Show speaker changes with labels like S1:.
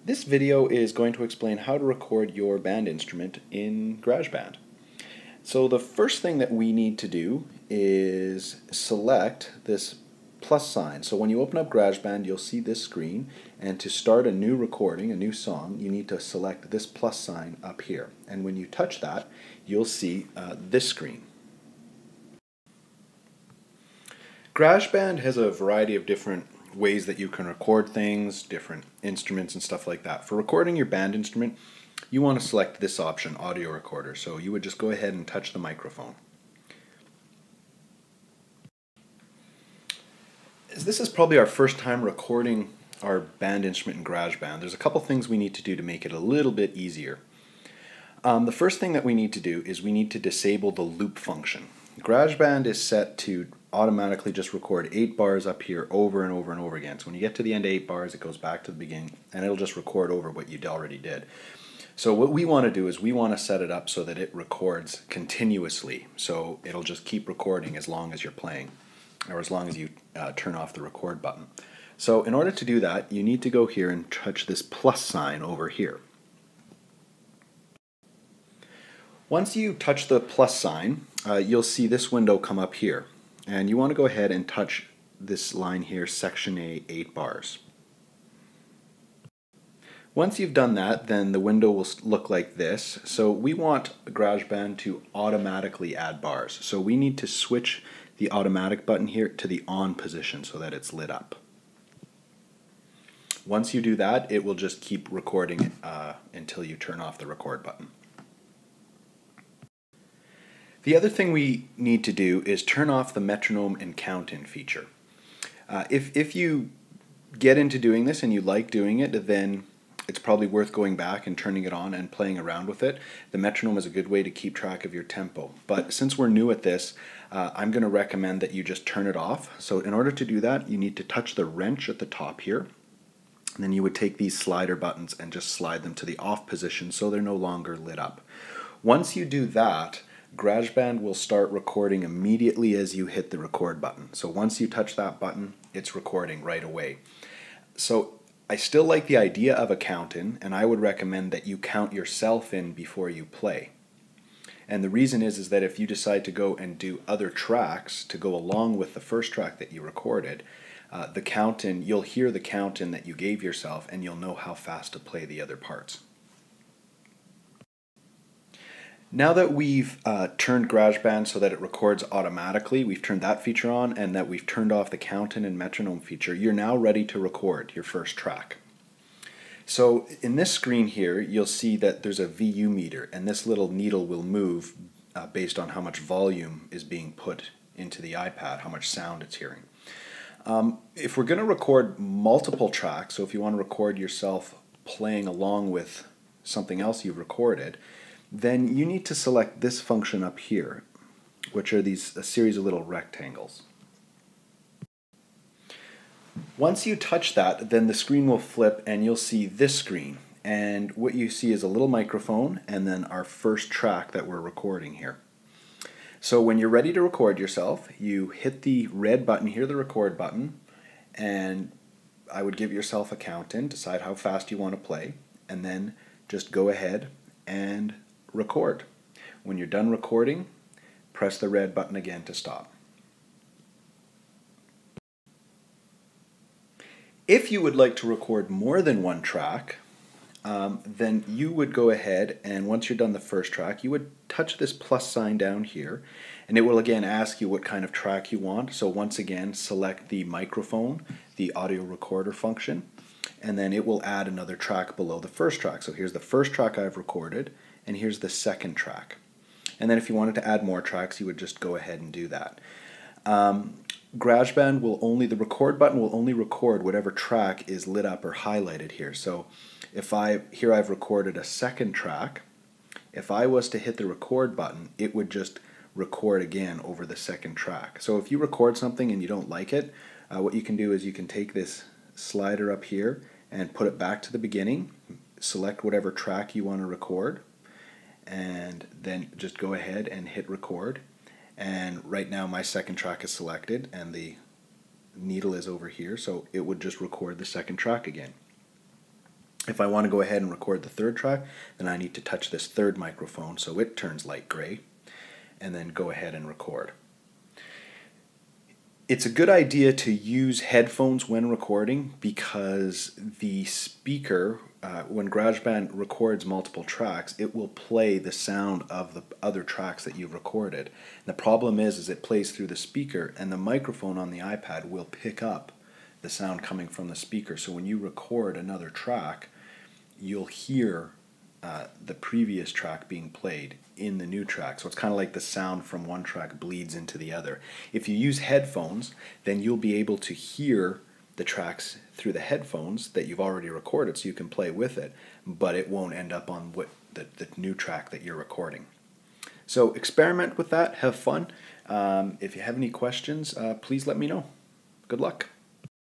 S1: This video is going to explain how to record your band instrument in GarageBand. So the first thing that we need to do is select this plus sign. So when you open up GarageBand, you'll see this screen, and to start a new recording, a new song, you need to select this plus sign up here. And when you touch that, you'll see this screen. GarageBand has a variety of different ways that you can record things, different instruments and stuff like that. For recording your band instrument, you want to select this option, audio recorder. So you would just go ahead and touch the microphone. This is probably our first time recording our band instrument in GarageBand. There's a couple things we need to do to make it a little bit easier. The first thing that we need to do is we need to disable the loop function. GarageBand is set to automatically just record 8 bars up here over and over and over again. So when you get to the end of 8 bars, it goes back to the beginning and it'll just record over what you already did. So what we want to do is we want to set it up so that it records continuously. So it'll just keep recording as long as you're playing, or as long as you turn off the record button. So in order to do that, you need to go here and touch this plus sign over here. Once you touch the plus sign, you'll see this window come up here. And you want to go ahead and touch this line here, section A, 8 bars. Once you've done that, then the window will look like this. So we want GarageBand to automatically add bars. So we need to switch the automatic button here to the on position so that it's lit up. Once you do that, it will just keep recording until you turn off the record button. The other thing we need to do is turn off the metronome and count-in feature. If you get into doing this and you like doing it, then it's probably worth going back and turning it on and playing around with it. The metronome is a good way to keep track of your tempo. But since we're new at this, I'm going to recommend that you just turn it off. So in order to do that, you need to touch the wrench at the top here. And then you would take these slider buttons and just slide them to the off position so they're no longer lit up. Once you do that, GarageBand will start recording immediately as you hit the record button. So once you touch that button, it's recording right away. So I still like the idea of a count-in, and I would recommend that you count yourself in before you play. And the reason is that if you decide to go and do other tracks to go along with the first track that you recorded, the count-in, you'll hear the count-in that you gave yourself, and you'll know how fast to play the other parts. Now that we've turned GarageBand so that it records automatically, we've turned that feature on, and that we've turned off the count-in and metronome feature, you're now ready to record your first track. So in this screen here, you'll see that there's a VU meter, and this little needle will move based on how much volume is being put into the iPad, how much sound it's hearing. If we're going to record multiple tracks, so if you want to record yourself playing along with something else you've recorded, then you need to select this function up here, which are a series of little rectangles. Once you touch that, then the screen will flip and you'll see this screen. And what you see is a little microphone and then our first track that we're recording here. So when you're ready to record yourself, you hit the red button here, the record button, and I would give yourself a count-in, decide how fast you want to play, and then just go ahead and record. When you're done recording, press the red button again to stop. If you would like to record more than one track, then you would go ahead and once you're done the first track, you would touch this plus sign down here, and it will again ask you what kind of track you want. So once again, select the microphone, the audio recorder function, and then it will add another track below the first track. So here's the first track I've recorded, and here's the second track. And then if you wanted to add more tracks, you would just go ahead and do that. GarageBand will the record button will only record whatever track is lit up or highlighted here. So if here I've recorded a second track, if I was to hit the record button, it would just record again over the second track. So if you record something and you don't like it, what you can do is you can take this slider up here and put it back to the beginning, select whatever track you want to record, and then just go ahead and hit record. And right now my second track is selected and the needle is over here, so it would just record the second track again. If I want to go ahead and record the third track, then I need to touch this third microphone so it turns light gray, and then go ahead and record. It's a good idea to use headphones when recording because the speaker, when GarageBand records multiple tracks, it will play the sound of the other tracks that you've recorded. And the problem is it plays through the speaker, and the microphone on the iPad will pick up the sound coming from the speaker. So when you record another track, you'll hear the previous track being played in the new track. So it's kind of like the sound from one track bleeds into the other. If you use headphones, then you'll be able to hear the tracks through the headphones that you've already recorded, so you can play with it, but it won't end up on the new track that you're recording. So experiment with that, have fun. If you have any questions, please let me know. Good luck.